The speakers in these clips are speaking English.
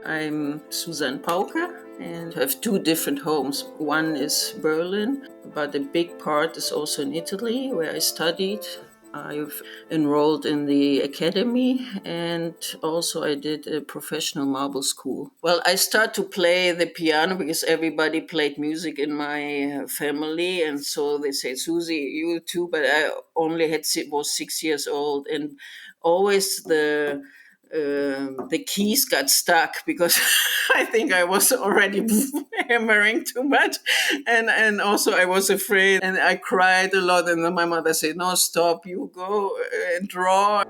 I'm Suzanne Paucker and have two different homes. One is Berlin, but a big part is also in Italy, where I studied. I've enrolled in the academy and also I did a professional marble school. Well, I started to play the piano because everybody played music in my family, and so they said, "Susie, you too," but I only was 6 years old, and always the keys got stuck because I think I was already hammering too much, and also I was afraid, and I cried a lot. And then my mother said, "No, stop! You go and draw."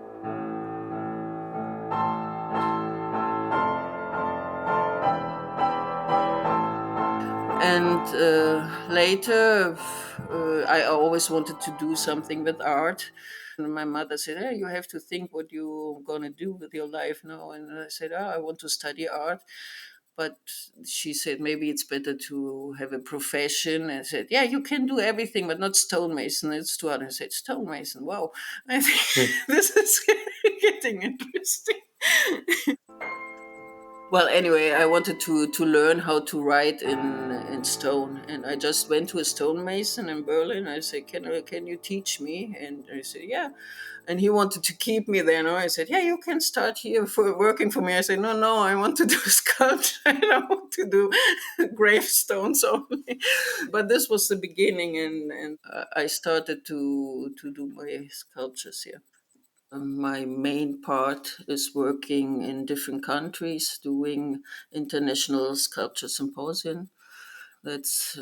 And later, I always wanted to do something with art. And my mother said, "Hey, you have to think what you're going to do with your life now." And I said, "Oh, I want to study art." But she said, "Maybe it's better to have a profession." And I said, "Yeah, you can do everything, but not stonemason. It's too hard." And I said, "Stonemason, wow. I think this is getting interesting." Well, anyway, I wanted to learn how to write in stone, and I just went to a stonemason in Berlin. I said, "Can you teach me?" And I said, "Yeah." And he wanted to keep me there. No, I said, "Yeah, you can start here for working for me." I said, "No, I want to do sculpture. I don't want to do gravestones only." But this was the beginning, and I started to do my sculptures here. My main part is working in different countries, doing international sculpture symposium. That's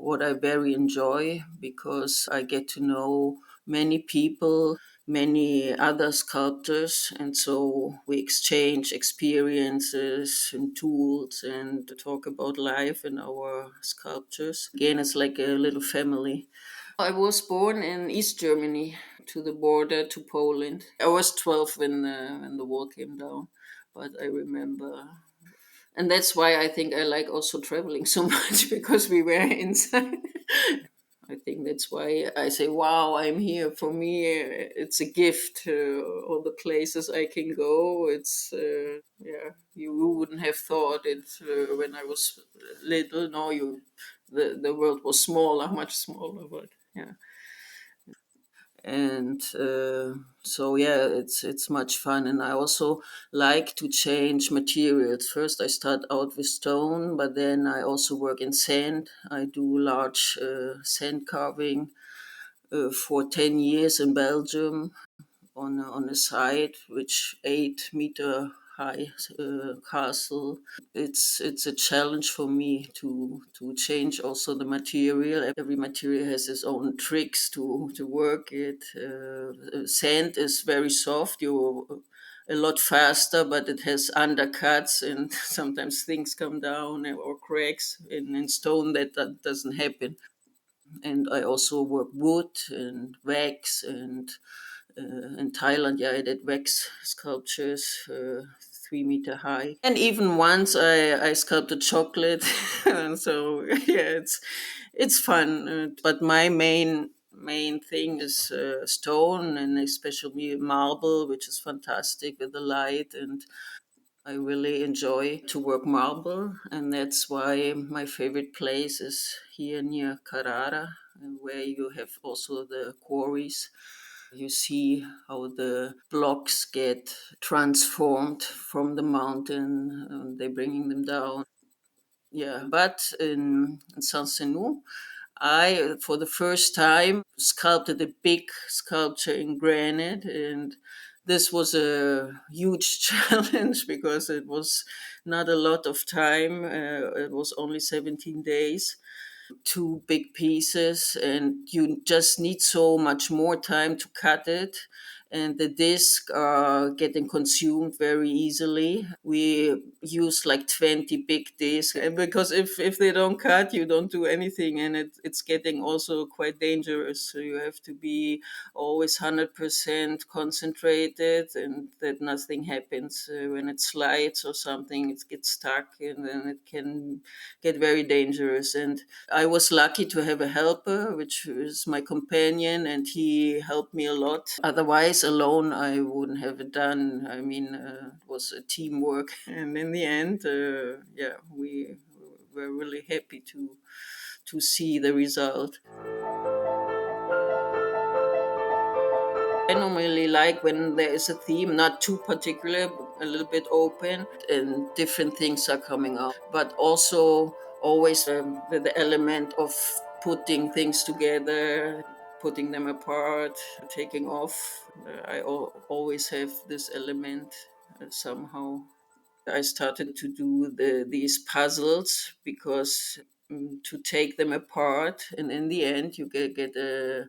what I very enjoy because I get to know many people, many other sculptors, and so we exchange experiences and tools and talk about life in our sculptures. Again, it's like a little family. I was born in East Germany, to the border to Poland. I was 12 when the wall came down, but I remember, and that's why I think I like also traveling so much because we were inside. I think that's why I say, "Wow, I'm here." For me, it's a gift. All the places I can go. It's yeah. You wouldn't have thought it when I was little. No, the world was smaller, much smaller. But yeah. And so yeah, it's much fun. And I also like to change materials. First I start out with stone, but then I also work in sand. I do large sand carving for 10 years in Belgium on a site which 8 meter high castle. It's a challenge for me to change also the material. Every material has its own tricks to work it. Sand is very soft. You a lot faster, but it has undercuts and sometimes things come down or cracks. In stone, that doesn't happen. And I also work wood and wax and in Thailand, yeah, I did wax sculptures, 3 meter high, and even once I sculpted chocolate, and so yeah, it's fun. But my main thing is stone and especially marble, which is fantastic with the light, and I really enjoy to work marble, and that's why my favorite place is here near Carrara, where you have also the quarries. You see how the blocks get transformed from the mountain, they're bringing them down. Yeah, but in Saint-Senou, I, for the first time, sculpted a big sculpture in granite, and this was a huge challenge because it was not a lot of time. It was only 17 days, two big pieces, and you just need so much more time to cut it. And the discs are getting consumed very easily. We use like 20 big discs, and because if they don't cut, you don't do anything, and it's getting also quite dangerous. So you have to be always 100% concentrated, and that nothing happens. When it slides or something, it gets stuck, and then it can get very dangerous. And I was lucky to have a helper, which is my companion, and he helped me a lot. Otherwise, this alone, I wouldn't have it done. I mean, it was a teamwork, and in the end, yeah, we were really happy to see the result. I normally like when there is a theme, not too particular, a little bit open, and different things are coming out. But also always with the element of putting things together, putting them apart, taking off. Always have this element somehow. I started to do these puzzles because to take them apart, and in the end, you get a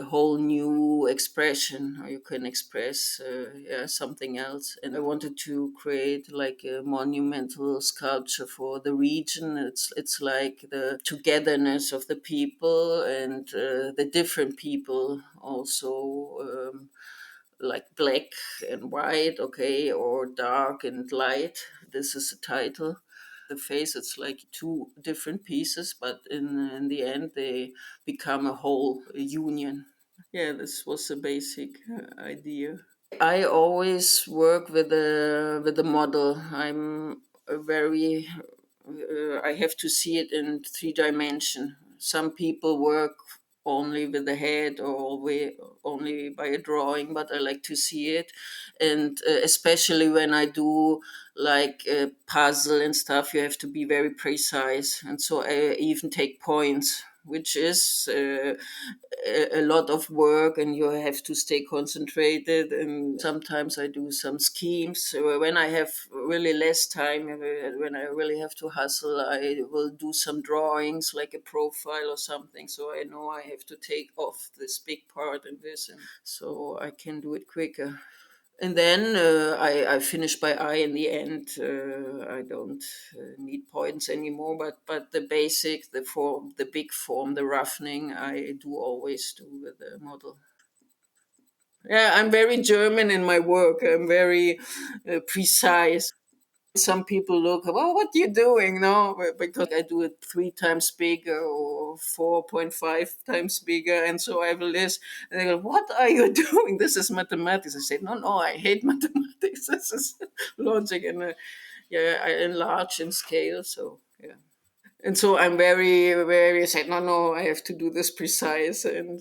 whole new expression, or you can express yeah, something else. And I wanted to create like a monumental sculpture for the region. It's like the togetherness of the people and the different people also. Like black and white, okay, or dark and light. This is the title. The face, it's like two different pieces, but in the end, they become a whole union. Yeah, this was the basic idea. I always work with the model. I'm a very I have to see it in 3 dimension. Some people work only with the head or only by a drawing, but I like to see it, and especially when I do like a puzzle and stuff, you have to be very precise, and so I even take points, which is a lot of work, and you have to stay concentrated. And sometimes I do some schemes. So when I have really less time, when I really have to hustle, I will do some drawings like a profile or something, so I know I have to take off this big part and this, and so I can do it quicker. And then I finish by eye in the end. I don't need points anymore, but the basic, the form, the big form, the roughening, I do always do with the model. Yeah, I'm very German in my work. I'm very precise. Some people look, well, what are you doing? No, because I do it 3 times bigger or 4.5 times bigger. And so I have a list. And they go, what are you doing? This is mathematics. I say, no, I hate mathematics. This is logic. And yeah, I enlarge in scale. So, yeah. And so I'm very, very said, no, I have to do this precise. And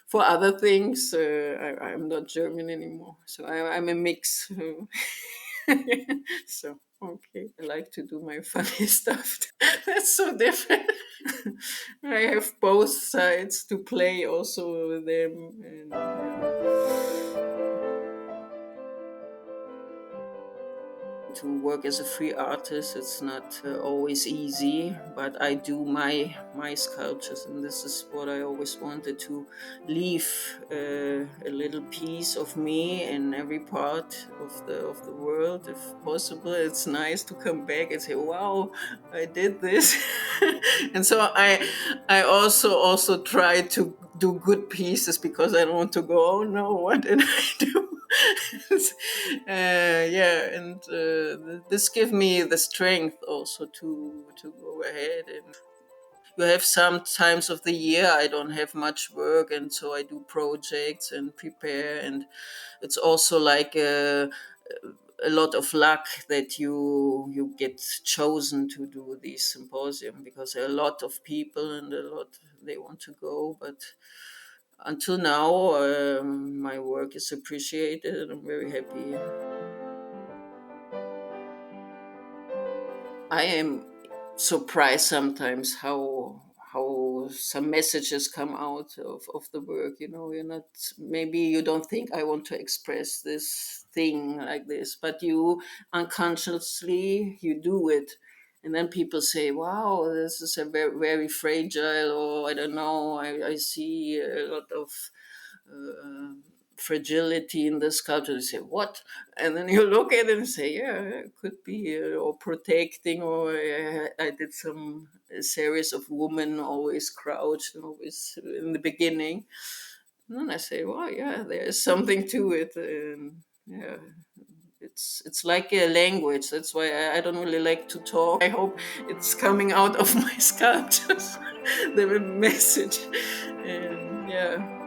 for other things, I'm not German anymore. So I'm a mix. So, okay. I like to do my funny stuff. That's so different. I have both sides to play also with them. And, to work as a free artist, it's not always easy, but I do my sculptures, and this is what I always wanted, to leave a little piece of me in every part of the world, if possible. It's nice to come back and say, wow, I did this. And so I also try to do good pieces, because I don't want to go, oh no, what did I do? Yeah, and this gives me the strength also to go ahead. And you have some times of the year I don't have much work, and so I do projects and prepare. And it's also like a lot of luck that you get chosen to do these symposium, because there are a lot of people and a lot they want to go, but until now, my work is appreciated, and I'm very happy. I am surprised sometimes how some messages come out of the work. You know, you're not, maybe you don't think I want to express this thing like this, but you unconsciously you do it. And then people say, wow, this is a very, very fragile, or I don't know, I see a lot of uh, fragility in the sculpture. You say, what? And then you look at it and say, yeah, it could be, or protecting, or I did some a series of women always crouched, always in the beginning. And then I say, well, yeah, there's something to it. And yeah, it's like a language. That's why I don't really like to talk. I hope it's coming out of my sculptures, the message. And yeah.